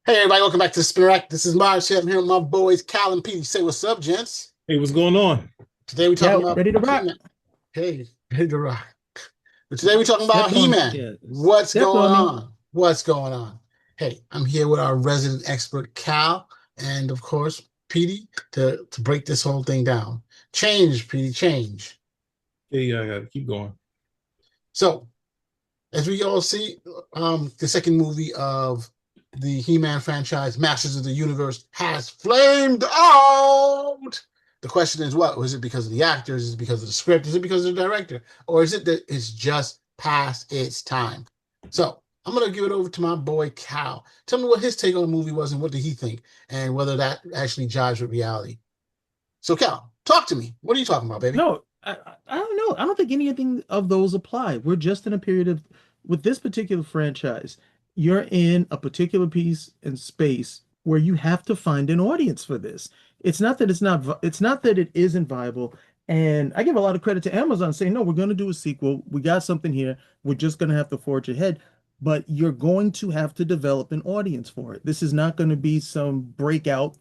Hey everybody, welcome back to the Spin This is Marz here. I'm here with my boys Cal and Petey. Say what's up, gents. Hey, what's going on? Today we're talking Yeah, about ready to rock. He-Man. Hey, ready to rock. But today we're talking about Step on it. He-Man. Yeah. What's Step going on me. on? What's going on? Hey, I'm here with our resident expert Cal and of course Petey to break this whole thing down. Change, Petey, change. Hey, I gotta keep going. So as we all see, the second movie of the He-Man franchise, Masters of the Universe, has flamed out. The question is, what was it because of the actors? Is it because of the script? Is it because of the director? Or is it that it's just past its time? So I'm gonna give it over to my boy Cal. Tell me what his take on the movie was and what did he think, and whether that actually jives with reality. So Cal, talk to me. What are you talking about, baby? No, I don't know. I don't think anything of those apply. We're just in a period of, with this particular franchise, you're in a particular piece in space where you have to find an audience for this. It's not that it isn't viable. And I give a lot of credit to Amazon saying, no, we're going to do a sequel. We got something here. We're just going to have to forge ahead. But you're going to have to develop an audience for it. This is not going to be some breakout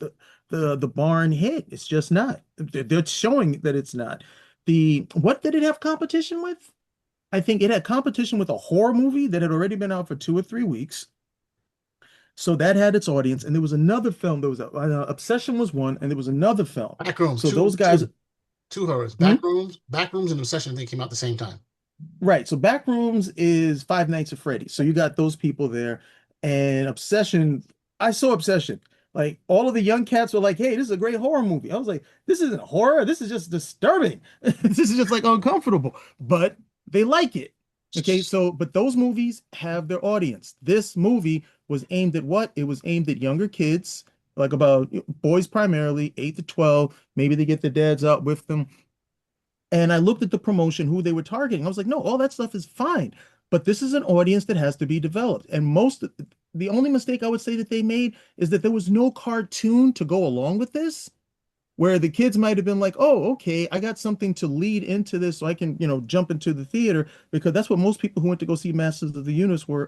the barn hit. It's just not. They're showing that it's not. The what did it have competition with? I think it had competition with a horror movie that had already been out for 2 or 3 weeks. So that had its audience, and there was another film. There was Obsession was one, and there was another film. Backrooms, So those guys, two horrors. hmm? Backrooms, and Obsession. They came out at the same time. Right. So Backrooms is Five Nights at Freddy's. So you got those people there, and Obsession. I saw Obsession. Like all of the young cats were like, "Hey, this is a great horror movie." I was like, "This isn't horror. This is just disturbing. This is just like uncomfortable." But they like it. Okay. So, but those movies have their audience. This movie was aimed at what? It was aimed at younger kids, like about boys primarily, 8 to 12. Maybe they get their dads out with them, and I looked at the promotion, who they were targeting. I was like, no, all that stuff is fine. But this is an audience that has to be developed. And the only mistake I would say that they made is that there was no cartoon to go along with this, where the kids might have been like, oh, okay, I got something to lead into this so I can, jump into the theater, because that's what most people who went to go see Masters of the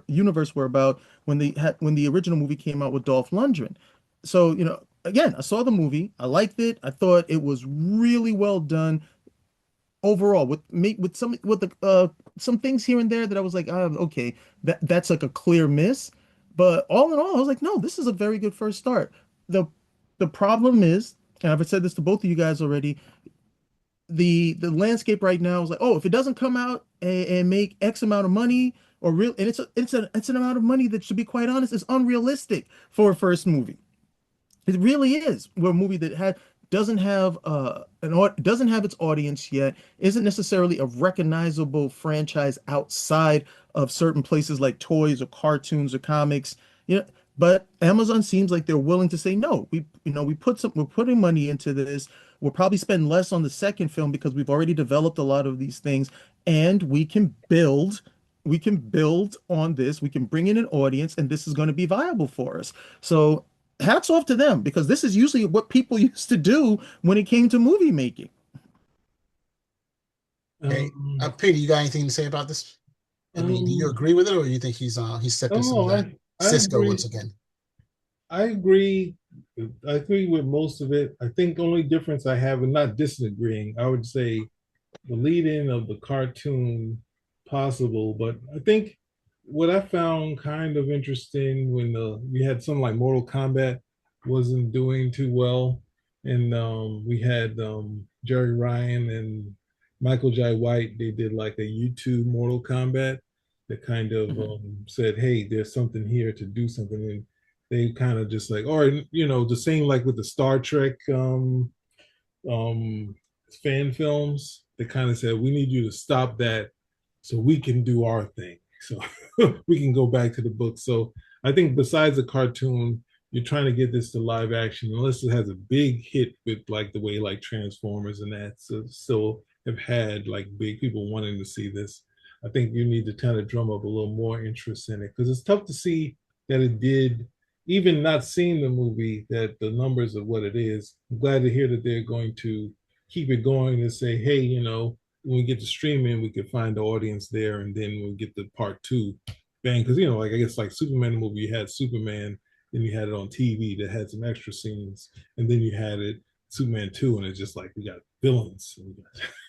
Universe were about when the original movie came out with Dolph Lundgren. So, again, I saw the movie, I liked it, I thought it was really well done overall with some things here and there that I was like, okay, that's like a clear miss. But all in all, I was like, no, this is a very good first start. The the problem is, and I've said this to both of you guys already, the landscape right now is like, oh, if it doesn't come out and make X amount of money, or real, and it's an amount of money that, should be quite honest, is unrealistic for a first movie. It really is. We're a movie that doesn't have its audience yet, isn't necessarily a recognizable franchise outside of certain places like toys or cartoons or comics. You know, but Amazon seems like they're willing to say no. We're putting money into this. We'll probably spend less on the second film because we've already developed a lot of these things, and we can build on this. We can bring in an audience, and this is going to be viable for us. So hats off to them, because this is usually what people used to do when it came to movie making. Hey, Um, Peter, you got anything to say about this? I mean, do you um, agree with it, or you think he's stepping some of no, that I Cisco once agree. again? I agree. I agree with most of it. I think the only difference I have, and not disagreeing, I would say the lead in of the cartoon possible. But I think what I found kind of interesting when we had something like Mortal Kombat wasn't doing too well, and we had Jerry Ryan and Michael Jai White. They did like a YouTube Mortal Kombat that kind of Mhm. said, "Hey, there's something here to do something." And they kind of just like, or the same like with the Star Trek um, fan films. They kind of said, we need you to stop that so we can do our thing. So we can go back to the book. So I think besides the cartoon, you're trying to get this to live action, unless it has a big hit with like the way like Transformers and that. So still have had like big people wanting to see this. I think you need to kind of drum up a little more interest in it, because it's tough to see that it did, even not seeing the movie, that the numbers of what it is. I'm glad to hear that they're going to keep it going and say, hey, when we get to streaming, we could find the audience there, and then we'll get the part two bang. Because like I guess like Superman movie, you had Superman, Then you had it on TV that had some extra scenes, and then you had it Superman 2, and it's just like we got villains, and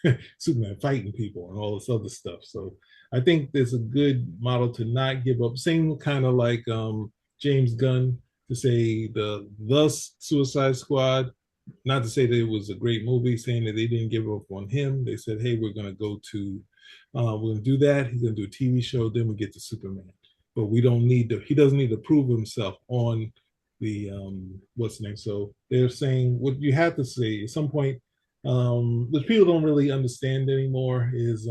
we got Superman fighting people, and all this other stuff. So I think there's a good model to not give up. Same kind of like James Gunn to say the Suicide Squad. Not to say that it was a great movie, saying that they didn't give up on him. They said, "Hey, we're going to go to, we're going to do that. He's going to do a TV show. Then we get to Superman." But we don't need to. He doesn't need to prove himself on the what's the name. So they're saying what you have to say at some point, which people don't really understand anymore, is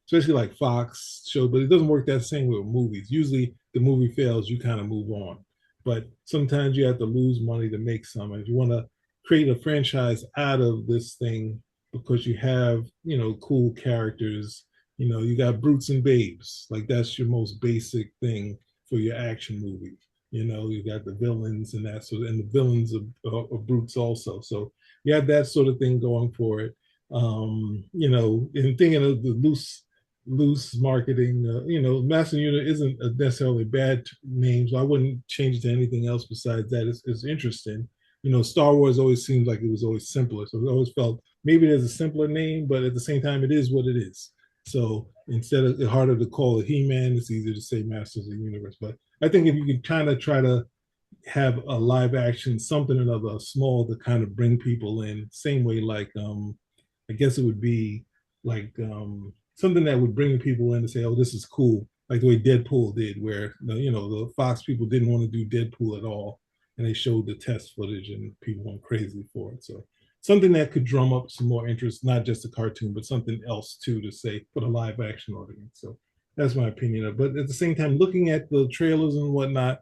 especially like Fox show, but it doesn't work that same way with movies. Usually, the movie fails, you kind of move on. But sometimes you have to lose money to make some. And if you want to create a franchise out of this thing because you have, cool characters, you got brutes and babes. Like that's your most basic thing for your action movie. You got the villains and that sort of, and the villains are brutes also. So you have that sort of thing going for it. And thinking of the loose marketing, Master Unit isn't necessarily a bad name, so I wouldn't change it to anything else besides that. It's interesting. Star Wars always seems like it was always simpler. So I always felt maybe there's a simpler name, but at the same time, it is what it is. So instead of harder to call it He-Man, it's easier to say Masters of the Universe. But I think if you can kind of try to have a live action, something or another, small to kind of bring people in, same way like I guess it would be like something that would bring people in to say, oh, this is cool. Like the way Deadpool did, where the Fox people didn't want to do Deadpool at all, and they showed the test footage, and people went crazy for it. So something that could drum up some more interest, not just a cartoon, but something else too to say for the live action audience. So that's my opinion. But at the same time, looking at the trailers and whatnot,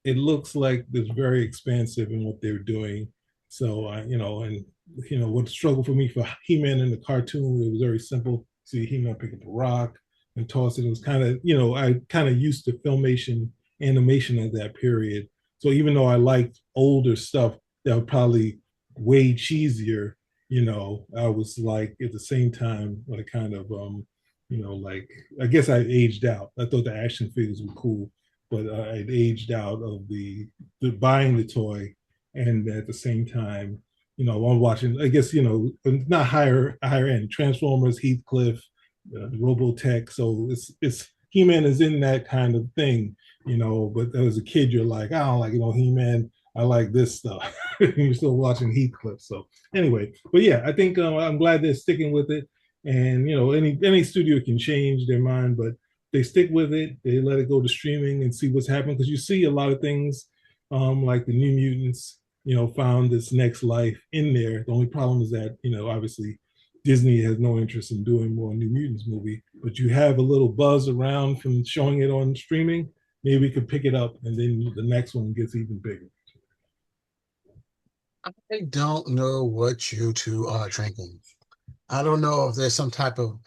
it looks like it's very expansive in what they're doing. So what struggled for me for He-Man in the cartoon, it was very simple. See He-Man pick up a rock and toss it. It was kind of, I kind of used to filmation animation at that period. So even though I liked older stuff that were probably way cheesier, I was like at the same time, like kind of, like I guess I aged out. I thought the action figures were cool, but I'd aged out of the buying the toy, and at the same time, I'm watching. I guess not higher end Transformers, Heathcliff, Robotech. So it's He-Man is in that kind of thing, But as a kid, you're like, I don't like He-Man. I like this stuff. You're still watching Heathcliff. So anyway, but yeah, I think I'm glad they're sticking with it. And any studio can change their mind, but they stick with it. They let it go to streaming and see what's happening, because you see a lot of things like the New Mutants, found this next life in there. The only problem is that obviously Disney has no interest in doing more New Mutants movie, but you have a little buzz around from showing it on streaming. Maybe we could pick it up, and then the next one gets even bigger. I don't know what you two are drinking. I don't know if there's some type of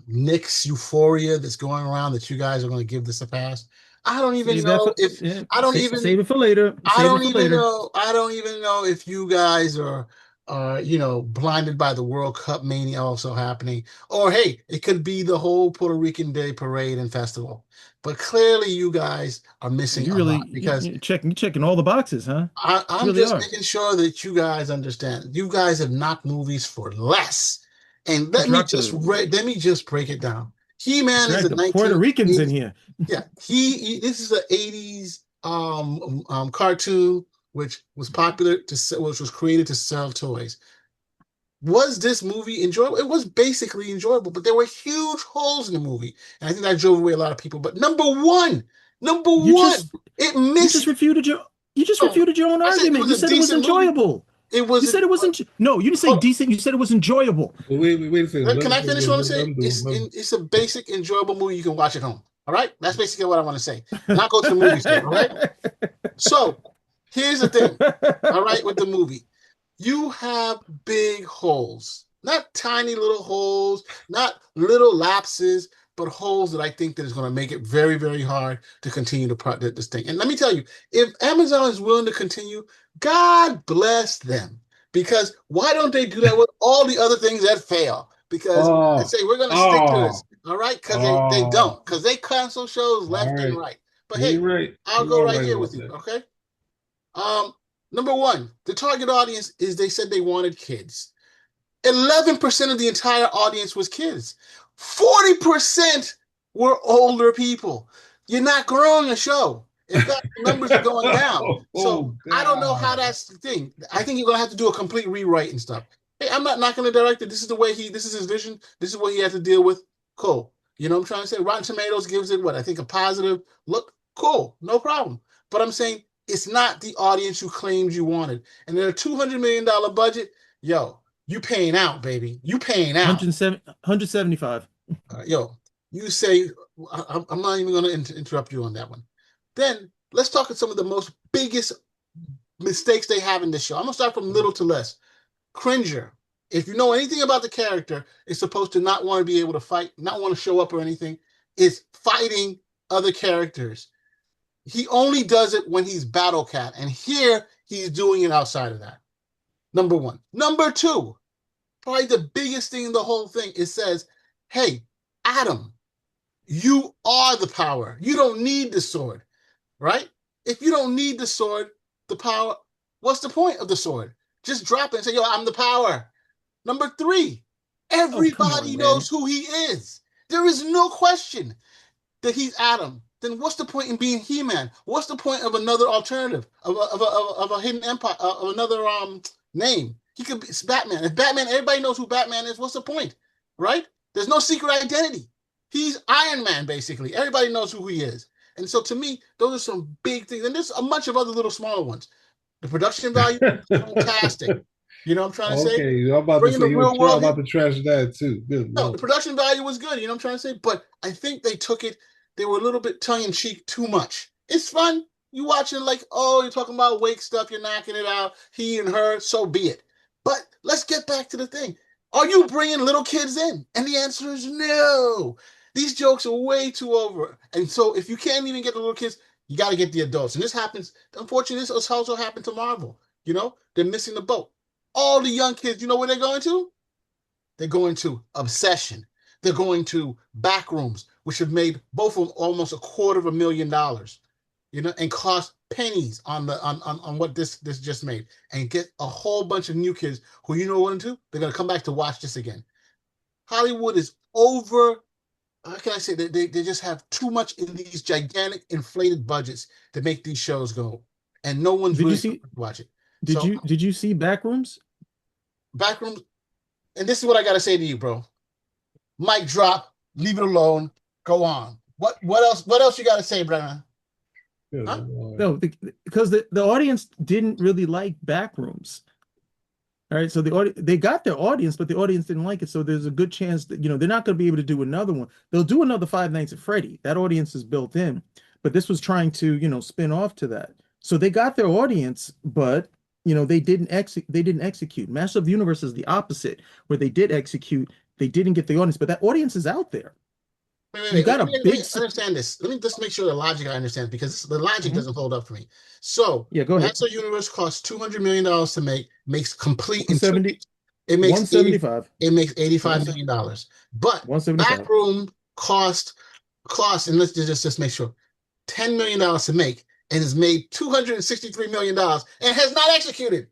Knicks euphoria that's going around that you guys are going to give this a pass. I don't even know if I don't even save it for later. I don't even know. I don't even know if you guys are blinded by the World Cup mania also happening, or hey, it could be the whole Puerto Rican Day parade and festival. But clearly, you guys are missing a lot because you're checking all the boxes, huh? I'm really just making sure that you guys understand. You guys have knocked movies for less, and let me just break it down. He-Man is a Puerto Ricans in here. Yeah, this is an '80s cartoon which was which was created to sell toys. Was this movie enjoyable? It was basically enjoyable, but there were huge holes in the movie, and I think that drove away a lot of people. But number one, it missed. You just refuted your own argument. You said it was enjoyable. You said it wasn't. No, you didn't say decent. You said it was enjoyable. Wait a second. Can I finish what I'm saying? It's a basic, enjoyable movie you can watch at home. All right, that's basically what I want to say. Not go to the movies. All right. So here's the thing. All right, with the movie, you have big holes, not tiny little holes, not little lapses, but holes that I think that is going to make it very, very hard to continue to produce this thing. And let me tell you, if Amazon is willing to continue, God bless them. Because why don't they do that with all the other things that fail? Because they say, we're going to stick to this. All right? Because they don't. Because they cancel shows left and right. But Yeah, hey, you're right. I'll You go are right right here with about you. that. Okay. Number one, the target audience is they said they wanted kids. 11% of the entire audience was kids. 40% were older people. You're not growing a show. In fact, the numbers are going down. So Oh I don't know how God. that's the thing. I think you're gonna have to do a complete rewrite and stuff. Hey, I'm not knocking the director. This is the way this is his vision. This is what he had to deal with. Cool. You know what I'm trying to say? Rotten Tomatoes gives it what I think a positive look. Cool, no problem. But I'm saying it's not the audience you claimed you wanted. And in a $200 million budget, yo, you paying out, baby. You paying out. 175. Yo, you say, I'm not even going to interrupt you on that one. Then let's talk about some of the most biggest mistakes they have in this show. I'm going to start from little to less. Cringer, if you know anything about the character, is supposed to not want to be able to fight, not want to show up or anything, is fighting other characters. He only does it when he's Battle Cat, and here he's doing it outside of that. Number one. Number two, probably the biggest thing in the whole thing, it says, hey, Adam, you are the power. You don't need the sword, right? If you don't need the sword, the power, what's the point of the sword? Just drop it and say, yo, I'm the power. Number three, Oh, come everybody on, knows man. who he is. There is no question that he's Adam. Then what's the point in being He-Man? What's the point of another alternative, of a hidden empire, of another name? He could be it's Batman. If Batman, everybody knows who Batman is, what's the point? Right? There's no secret identity. He's Iron Man, basically. Everybody knows who he is. And so to me, those are some big things. And there's a bunch of other little smaller ones. The production value, fantastic. You know what I'm trying to say? Okay, I'm about to Bringing say the real I'm world about here. to trash that too. Good No, the Lord. production value was good. You know what I'm trying to say? But I think they were a little bit tongue in cheek too much. It's fun. You watching like, oh, you're talking about wake stuff, you're knocking it out, he and her, so be it. But let's get back to the thing. Are you bringing little kids in? And the answer is no. These jokes are way too over. And so if you can't even get the little kids, you got to get the adults. And this happens, unfortunately, this also happened to Marvel. You know, they're missing the boat. All the young kids, you know where they're going to? They're going to Obsession. They're going to Backrooms, which have made both of them almost $250,000, you know, and cost pennies on what this just made, and get a whole bunch of new kids who you know what to do. They're gonna come back to watch this again. Hollywood is over. How can I say they just have too much in these gigantic inflated budgets to make these shows go, and no one's Did you really going see? to watch it. Did So you see Backrooms? Backrooms, and this is what I got to say to you, bro. Mic drop, leave it alone, go on. What else you got to say, Brennan? Good Huh? Lord. No, because the audience didn't really like Backrooms. All right, so they got their audience, but the audience didn't like it. So there's a good chance that they're not going to be able to do another one. They'll do another Five Nights at Freddy. That audience is built in, but this was trying to spin off to that. So they got their audience, but they didn't execute. Master of the Universe is the opposite, where they did execute, they didn't get the audience, but that audience is out there. You Wait. got a Let me big. understand this. Let me just make sure the logic I understand, because the logic Mhm. doesn't hold up for me. So, Yeah, go ahead. Master Universe costs $200 million to make, makes complete in 170, it makes 175, it makes one $85 million. But 175. Backroom cost, and let's just make sure, $10 million to make, and has made $263 million and has not executed.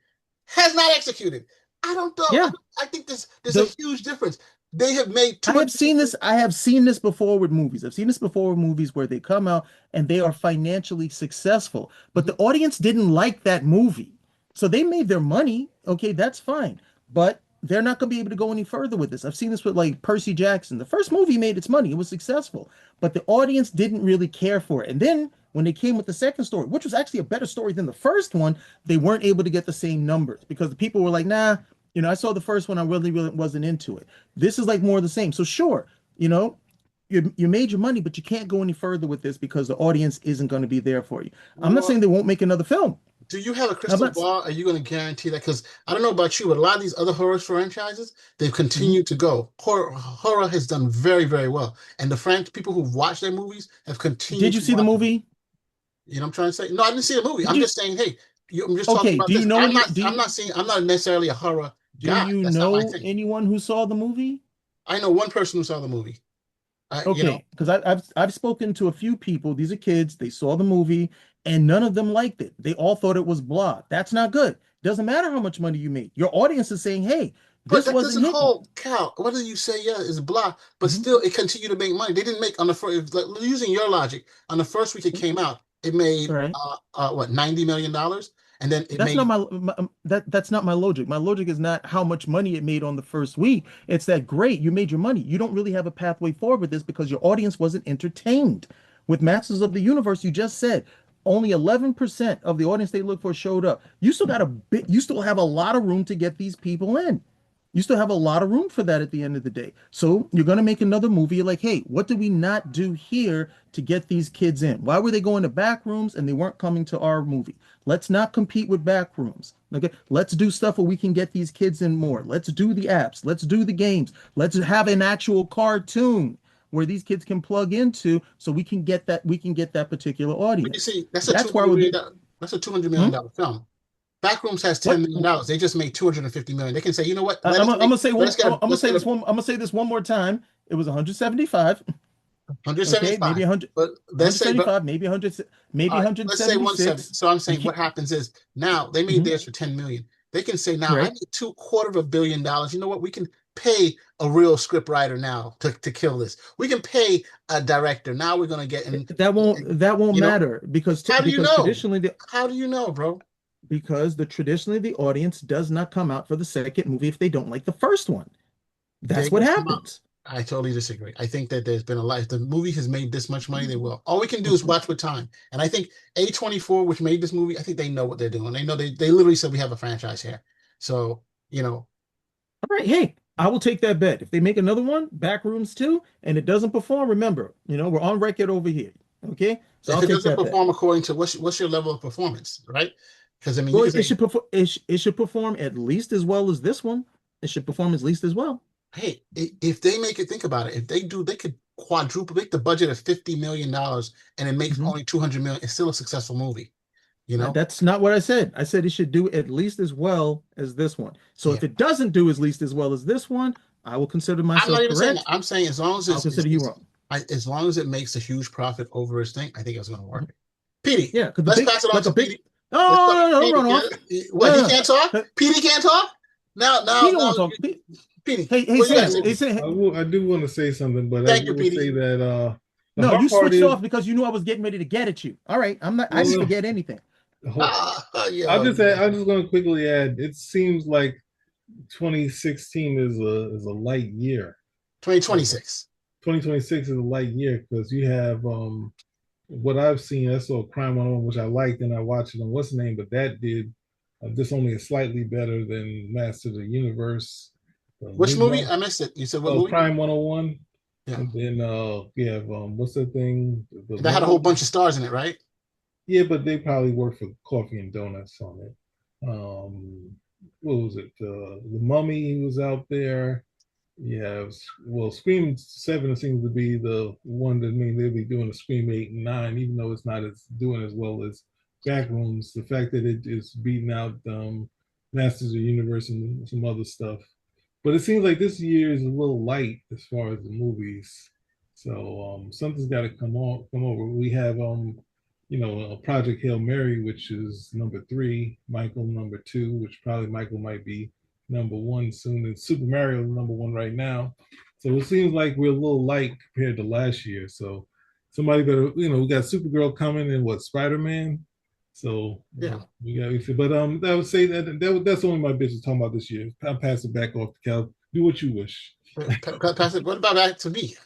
Has not executed. I don't know. Yeah. I think there's a The huge difference. They have made I have 200. seen this. I have seen this before with movies. I've seen this before with movies where they come out and they are financially successful, but the audience didn't like that movie. So they made their money. Okay, that's fine. But they're not going to be able to go any further with this. I've seen this with like Percy Jackson. The first movie made its money, it was successful, but the audience didn't really care for it. And then when they came with the second story, which was actually a better story than the first one, they weren't able to get the same numbers because the people were like, nah, I saw the first one, I really wasn't into it. This is like more of the same. So sure, you know, you made your money, but you can't go any further with this because the audience isn't going to be there for you. I'm not Well, saying they won't make another film. do you have a I'm crystal not. ball? Are you going to guarantee that? Because I don't know about you, but a lot of these other horror franchises, they've Mhm. continued to go. Horror has done very, very well. And the people who've watched their movies have Did continued you to see the watch them. movie? You know what I'm trying to say? No, I didn't see the movie. Did I'm you? just saying, hey, I'm just talking Okay. about Do you this. know any? Do I'm not necessarily a horror do guy. you That's not my know thing. anyone who saw the movie? I know one person who saw the movie. You know, Okay, because I've spoken to a few people. These are kids. They saw the movie, and none of them liked it. They all thought it was blah. That's not good. Doesn't matter how much money you made. Your audience is saying, "Hey, but this that wasn't doesn't hitting." hold Cal. Whether you say yeah is blah, but Mhm. still it continued to make money. They didn't make on the first, like, using your logic, on the first week it came out, it made All right. what, $90 million, and then it That's not made. that's not my logic. My logic is not how much money it made on the first week. It's that great, you made your money. You don't really have a pathway forward with this because your audience wasn't entertained. With Masters of the Universe, you just said only 11% of the audience they look for showed up. You still got a bit, you still have a lot of room to get these people in. You still have a lot of room for that at the end of the day. So you're going to make another movie. You're like, hey, what did we not do here to get these kids in? Why were they going to back rooms and they weren't coming to our movie? Let's not compete with back rooms. Okay, let's do stuff where we can get these kids in more. Let's do the apps. Let's do the games. Let's have an actual cartoon where these kids can plug into, so we can get that particular But you audience. see, that's a two That's why hundred we're million getting dollar. That's a $200 million hmm? film. Backrooms has What $10 million. They just made 250 million. They can say, you know what? I'm gonna say Let us get I'm a gonna let's say get this a one. I'm gonna say this one more time. It was 175. Okay, 175. maybe 100, But let's say, but 175, maybe 100, maybe all right, let's say 170. 176. So I'm You saying what can't. happens is now they made Mhm, theirs for 10 million. They can say now I right. need two quarter of $1 billion. You know what? We can pay a real script writer now to kill this. We can pay a director. Now we're gonna get in, That won't you know, matter because how do you because know? traditionally How do you know, bro? traditionally the audience does not come out for the second movie if they don't like the first one. They're That's what gonna come out. happens. I totally disagree. I think that there's been a lot. If the movie has made this much money, they will. All we can do is watch with time. And I think A24, which made this movie, I think they know what they're doing. They know they literally said we have a franchise here. So, you know, All right, hey, I will take that bet. If they make another one, Backrooms 2, and it doesn't perform, remember, we're on record over here. Okay? So if I'll it take doesn't that bet. perform according to what's your level of performance, right? Because I mean, you Well, can say, it should perform at least as well as this one. It should perform at least as well. hey, if they make it, think about it. If they do, they could quadruple, make the budget of $50 million, and it makes Mhm. only 200 million. It's still a successful movie, you know? That's not what I said. I said it should do at least as well as this one. So Yeah. if it doesn't do at least as well as this one, I will consider I'm not myself even saying that. correct. I'm saying as long as I'll consider you wrong. as long as it makes a huge profit over its thing, I think it's going to work. Petey, Yeah, because let's pass it on like a to big, Petey. no, Let's talk. no, no, don't Petey, run off. what? No, He no, can't talk. no. Petey can't talk. He don't want to talk. Petey, Hey, what you got to Sam. say, Hey, Petey? Sam. I do want to say something, but I Thank you, will say Petey. that the No, hard you part switched is off because you knew I was getting ready to get at you. All right, I'm not. I didn't well, forget anything. Yo, I'm just going to quickly add. It seems like 2016 is a light year. 2026. 2026 is a light year because you have what I've seen. I saw Crime 101, which I liked, and I watched it on what's the name, but that did just only slightly better than Master of the Universe. Which New movie? Monk, I missed it. You said what movie? Crime 101, Yeah, and then you have what's the thing? The that had a whole Mummy. bunch of stars in it, right? Yeah, but they probably work for Coffee and Donuts on it. What was it? The Mummy was out there. Yeah, well, Scream 7 seems to be the one that means they'll be doing a Scream 8 and 9, even though it's not as doing as well as Backrooms. The fact that it is beating out Masters of the Universe and some other stuff. But it seems like this year is a little light as far as the movies. So something's got to come over. We have a Project Hail Mary, which is number 3, Michael number 2, which probably Michael might be number 1 soon, and Super Mario is number 1 right now. So it seems like we're a little light compared to last year. So somebody better, we got Supergirl coming and what, Spider-Man. So Yeah. we got, but I would say that's only my business talking about this year. I'll pass it back off to Cal. Do what you wish. Pass it. What about back to me?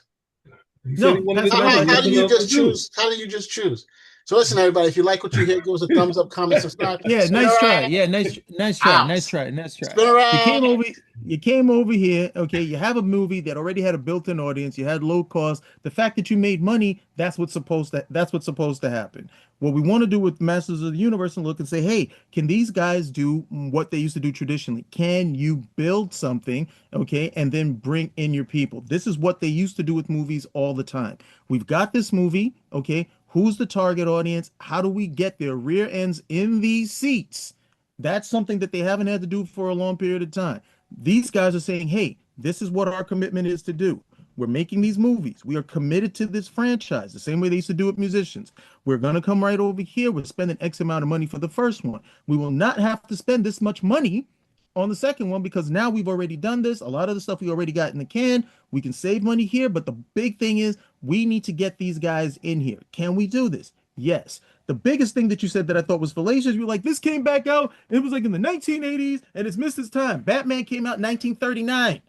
He said he No, wanted pass to it know right How, back he how to do wanted me. you to know just from you. choose? How do you just choose? So listen, everybody, if you like what you hear, give us a thumbs up, comment, subscribe. Yeah, Spin nice try. around, Yeah, nice try. out. Nice try. Spin You around. came over you came over here, okay? You have a movie that already had a built-in audience. You had low cost. The fact that you made money, that's what's supposed to happen. What we want to do with Masters of the Universe and look and say, "Hey, can these guys do what they used to do traditionally? Can you build something, okay, and then bring in your people?" This is what they used to do with movies all the time. We've got this movie, okay? Who's the target audience? How do we get their rear ends in these seats? That's something that they haven't had to do for a long period of time. These guys are saying, hey, this is what our commitment is to do. we're making these movies. We are committed to this franchise, the same way they used to do with musicians. We're going to come right over here. We're spending X amount of money for the first one. We will not have to spend this much money on the second one because now we've already done this. A lot of the stuff we already got in the can. We can save money here, but the big thing is we need to get these guys in here. Can we do this? Yes. The biggest thing that you said that I thought was fallacious, you were like, this came back out, it was like in the 1980s, and it's missed its time. Batman came out in 1939.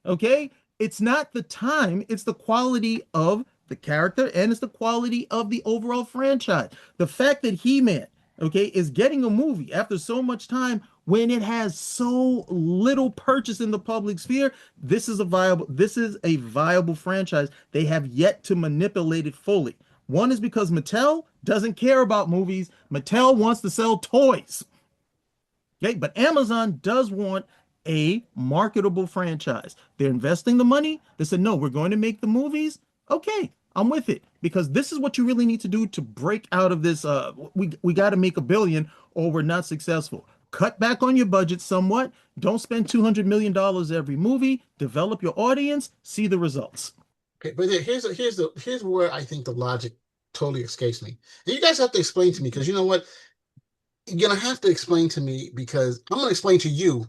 Okay? It's not the time, it's the quality of the character and it's the quality of the overall franchise. The fact that He-Man, okay, is getting a movie after so much time when it has so little purchase in the public sphere, this is a viable franchise. They have yet to manipulate it fully. One is because Mattel doesn't care about movies. Mattel wants to sell toys. Okay, but Amazon does want a marketable franchise. They're investing the money. They said, no, we're going to make the movies. Okay, I'm with it because this is what you really need to do to break out of this. We got to make $1 billion or we're not successful. Cut back on your budget somewhat. Don't spend $200 million every movie. Develop your audience. See the results. Okay, but here's where I think the logic totally escapes me. And you guys have to explain to me because you know what? You're gonna have to explain to me because I'm gonna explain to you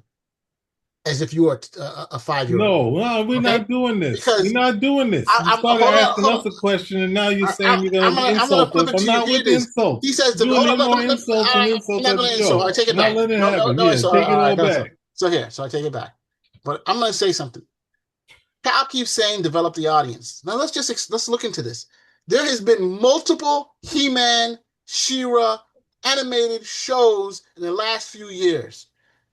as if you are a 5-year-old. No, we're not doing this. Because we're not doing this. You started asking us a question, and now you're saying you're going to insult us. I'm not with the insult. He says, "Doing more insults and insults." I'm not going to insult. I take it back. Not letting it happen. Take it all back. So I take it back. But I'm going to say something. Cal keeps saying, "Develop the audience." Now let's look into this. There has been multiple He-Man, She-Ra animated shows in the last few years,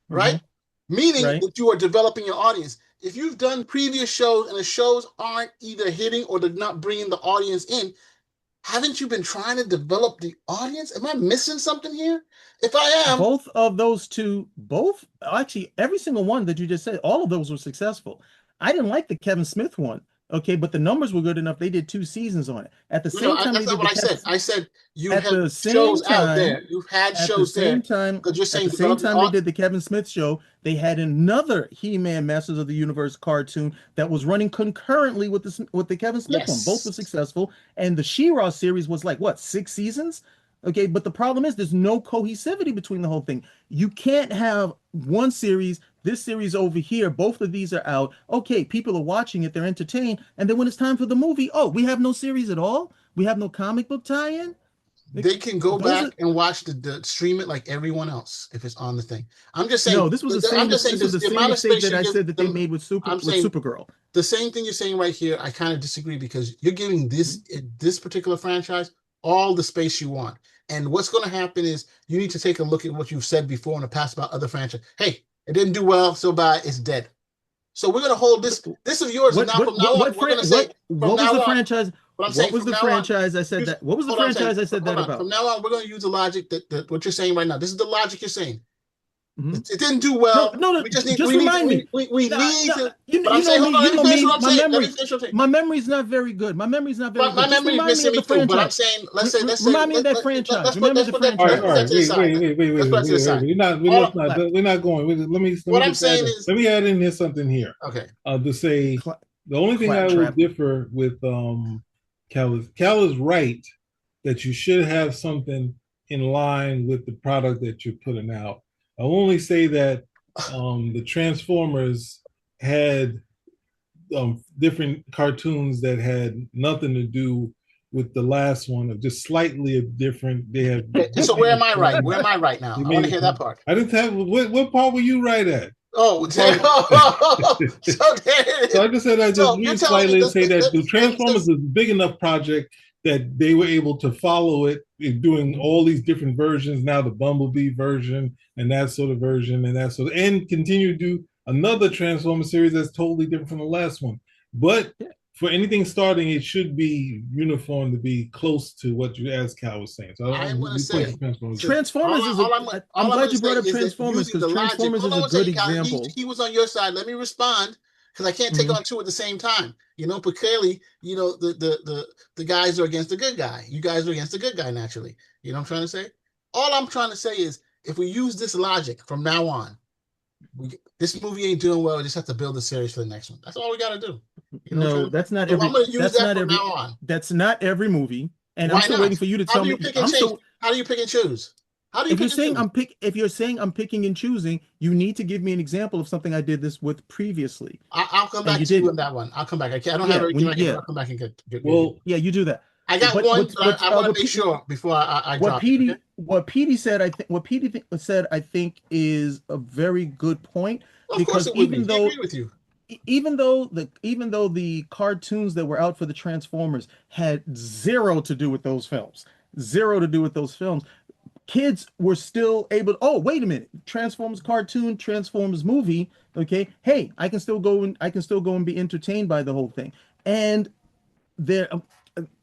right? Meaning that you are developing your audience. If you've done previous shows and the shows aren't either hitting or they're not bringing the audience in, haven't you been trying to develop the audience? Am I missing something here? If I am, both of those two, actually every single one that you just said, all of those were successful. I didn't like the Kevin Smith one. Okay, but the numbers were good enough. They did 2 seasons on it. At the same time, that's not what I said. I said you have shows out there. You've had shows there. Because you're saying at the same time they did the Kevin Smith show, they had another He-Man Masters of the Universe cartoon that was running concurrently with the Kevin Smith one. Both were successful, and the She-Ra series was like what 6 seasons. Okay, but the problem is there's no cohesivity between the whole thing. You can't have one series, this series over here, both of these are out. Okay, people are watching it, they're entertained. And then when it's time for the movie, oh, we have no series at all? We have no comic book tie-in? They can go back and watch the stream it like everyone else if it's on the thing. I'm just saying. No, this was the same mistake that I said that they made with Supergirl. The same thing you're saying right here, I kind of disagree because you're giving this particular franchise all the space you want. And what's going to happen is you need to take a look at what you've said before in the past about other franchises. Hey, it didn't do well, so bad, it's dead. So we're going to hold this of yours. What was the franchise? What was the franchise I said that? What was the franchise I said that about? From now on, we're going to use the logic that what you're saying right now. This is the logic you're saying. Mm-hmm. It didn't do well. No, we just need to remind me. We need to. You know me. My memory's not very good. My memory's not very good. My memory's missing me too. But I'm saying, let's say, remind me of that franchise. Remember the franchise. All right. We're not going. Let me add in here something here. Okay. To say the only thing I will differ with Cal is right that you should have something in line with the product that you're putting out. I only say that the Transformers had different cartoons that had nothing to do with the last one, or just slightly different. They have. So where am I right? Where am I right now? I want to hear that part. I didn't have. What part were you right at? Oh, so I just said I just read slightly and say that the Transformers is a big enough project that they were able to follow it, doing all these different versions, now the Bumblebee version and that sort of version and continue to do another Transformers series that's totally different from the last one. But for anything starting, it should be uniform to be close to what you, as Cal was saying. So I'm going to say Transformers is I'm glad you brought up Transformers because Transformers is a good example. He was on your side. Let me respond. Because I can't take on two at the same time, but clearly, the guys are against the good guy. You guys are against the good guy naturally. You know what I'm trying to say? All I'm trying to say is if we use this logic from now on, This movie ain't doing well. We just have to build a series for the next one. That's all we got to do. Try No, to. that's not So I'm every. going to use That's that not from every. now on. That's not every movie. And I'm Why still waiting not? for you to How tell do you me. pick and I'm change? still. How do you pick and choose? How do you If you're pick and saying choose? if you're saying I'm picking and choosing, you need to give me an example of something I did this with previously, I'll come and back you to you on didn't. that one. I'll come back. I don't have Yeah, everything right here, but yeah, I'll come back and get you. Well, yeah, you do that. I got But one, but I want to what make sure before I drop it. Okay. What Petey said, I think said, I think is a very good point, Well, of course because it would be. He agreed with you. even though the cartoons that were out for the Transformers had zero to do with those films, zero to do with those films, kids were still able. Oh, wait a minute! Transformers cartoon, Transformers movie. Okay, hey, I can still go and be entertained by the whole thing. And their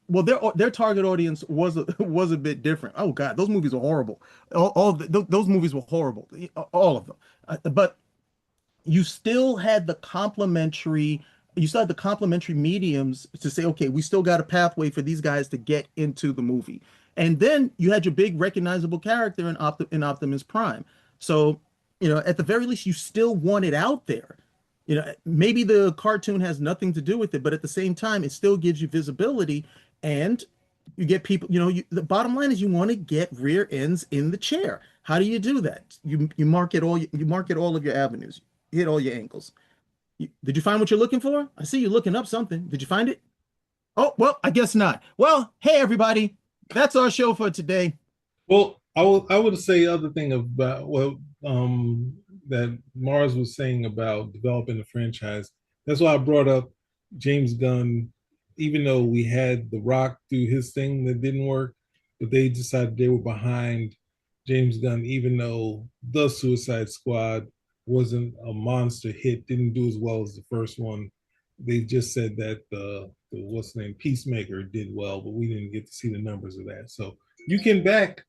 well, their target audience was a bit different. Oh God, those movies were horrible. Those movies were horrible, all of them. But you still had the complementary mediums to say, okay, we still got a pathway for these guys to get into the movie. And then you had your big recognizable character in Optimus Prime. So, at the very least, you still want it out there. Maybe the cartoon has nothing to do with it, but at the same time, it still gives you visibility, and you get people, the bottom line is you want to get rear ends in the chair. How do you do that? You market all of your avenues, hit all your angles. Did you find what you're looking for? I see you looking up something. Did you find it? Oh, well, I guess not. Well, hey everybody, that's our show for today. well, I would say other thing about that Marz was saying about developing the franchise. That's why I brought up James Gunn, even though we had The Rock do his thing that didn't work, but they decided they were behind James Gunn, even though the Suicide Squad wasn't a monster hit, didn't do as well as the first one. They just said that the what's the name Peacemaker did well, but we didn't get to see the numbers of that. So you can back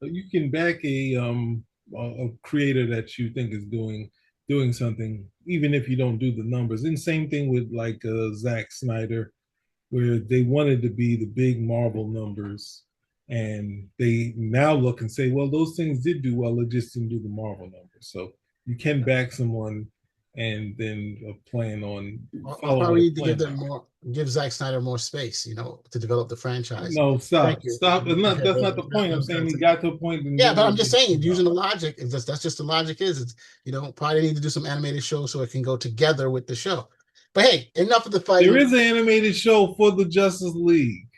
a creator that you think is doing something, even if you don't do the numbers. And same thing with like Zack Snyder, where they wanted to be the big Marvel numbers, and they now look and say, well, those things did do well, it just didn't do the Marvel numbers. So you can back someone and then plan on Or following probably their need to plan. give Zack Snyder more space, to develop the franchise. No, Thank stop, you. stop. That's not the point. I'm saying we got to a point and Yeah, then but I'm just saying, using the logic, that's just the logic is, probably need to do some animated show so it can go together with the show. But hey, enough of the there fighting. is an animated show for the Justice League.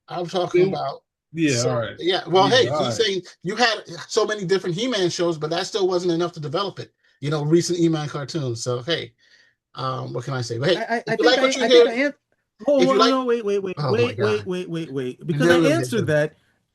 I'm talking about. Yeah, So, all right. yeah, well, Yeah, hey, all he's right. saying you had so many different He-Man shows, but that still wasn't enough to develop it. Recent He-Man cartoons. So hey, what can I say? But hey, if you like what you I think hear, I answered. Oh, if you like, no, oh my God, wait. you're Because never gonna get through.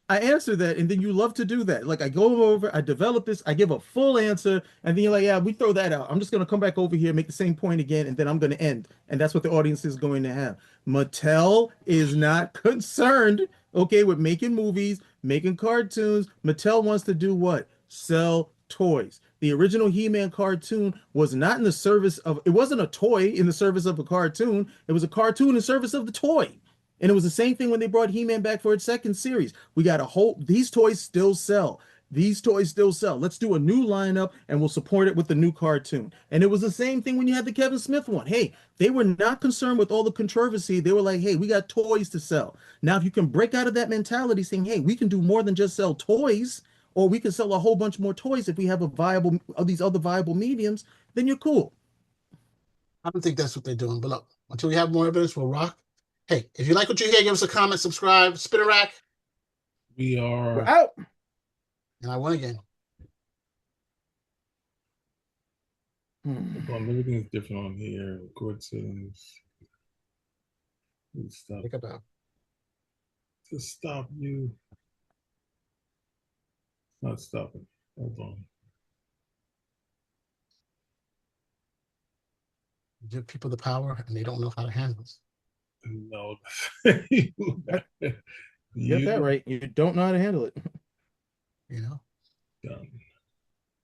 I answered that, and then you love to do that. Like I go over, I develop this, I give a full answer, and then you're like, yeah, we throw that out. I'm just gonna come back over here, make the same point again, and then I'm gonna end. And that's what the audience is going to have. Mattel is not concerned, okay, with making movies, making cartoons. Mattel wants to do what? Sell toys. The original He-Man cartoon was not in the service of, it wasn't a toy in the service of a cartoon. It was a cartoon in service of the toy. And it was the same thing when they brought He-Man back for its second series. We got these toys still sell. These toys still sell. Let's do a new lineup and we'll support it with the new cartoon. And it was the same thing when you had the Kevin Smith one. Hey, they were not concerned with all the controversy. They were like, hey, we got toys to sell. Now, if you can break out of that mentality saying, hey, we can do more than just sell toys, or we can sell a whole bunch more toys if we have these other viable mediums, then you're cool. I don't think that's what they're doing. But look, until we have more evidence, we'll rock. Hey, if you like what you hear, give us a comment, subscribe, spin a rack. We We're are out. And I won again. everything is different on here. Record settings. Stop. Think about. To stop you. It's not stopping. Hold on. Give people the power and they don't know how to handle it. No. You get that right. You don't know how to handle it. Done.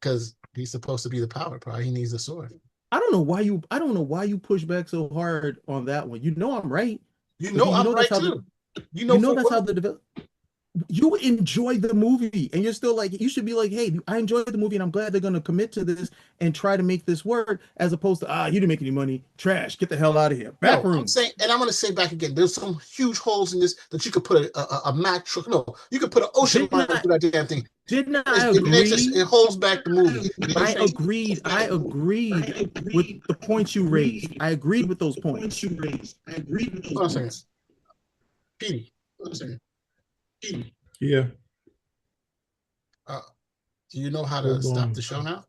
Because he's supposed to be the power, probably. He needs the sword. I don't know why you push back so hard on that one. You know I'm right. I'm that's right how too. that's how the you enjoy the movie and you're still like, you should be like, hey, I enjoyed the movie and I'm glad they're going to commit to this and try to make this work, as opposed to, you didn't make any money, trash, get the hell out of here. Back No, I'm rooms. saying, and I'm going to say back again, there's some huge holes in this that you could put a Mack truck. No, you could put an ocean Didn't liner I, through that damn thing. didn't I It makes it, agree? it holds back the movie. You know what I'm I saying? agreed. I agreed with the points you raised. I agreed with those points. Hold on a second. Petey, hold on a second. Petey, Yeah, uh, do you know how to hold stop on. the show now?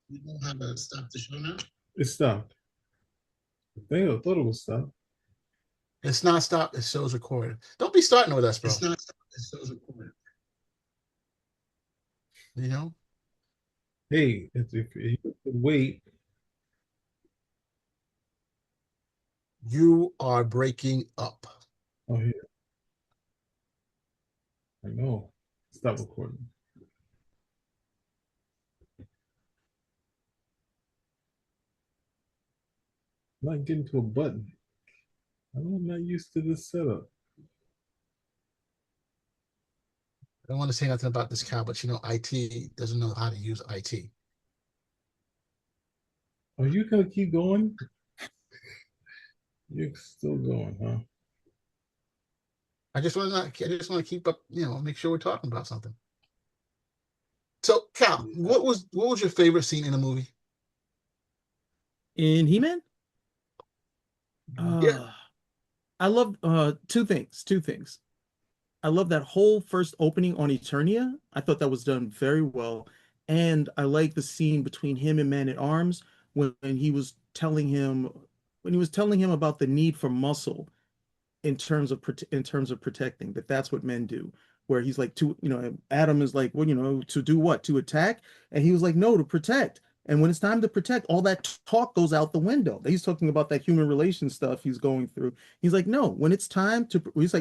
You know how to stop the show now? It stopped. I thought it was stopped. It's not stopped. It shows recorded. Don't be starting with us, bro. It's not. It shows recorded. You know? Hey, if you wait, You are breaking up. oh yeah, I know. Stop recording. I'm not getting to a button. I'm not used to this setup. I don't want to say nothing about this cow, but you know, IT doesn't know how to use IT. Are you gonna keep going? You're still going, huh? I just want to keep up, make sure we're talking about something. So, Cal, what was your favorite scene in the movie? In He-Man? Yeah. I love two things. Two things. I love that whole first opening on Eternia. I thought that was done very well. And I like the scene between him and Man at Arms when he was telling him about the need for muscle in terms of protecting, that's what men do, where he's like, to Adam is like, well, to do what, to attack, and he was like, no, to protect. And when it's time to protect, all that talk goes out the window. He's talking about that human relation stuff he's going through. He's like, no, when it's time to, he's like,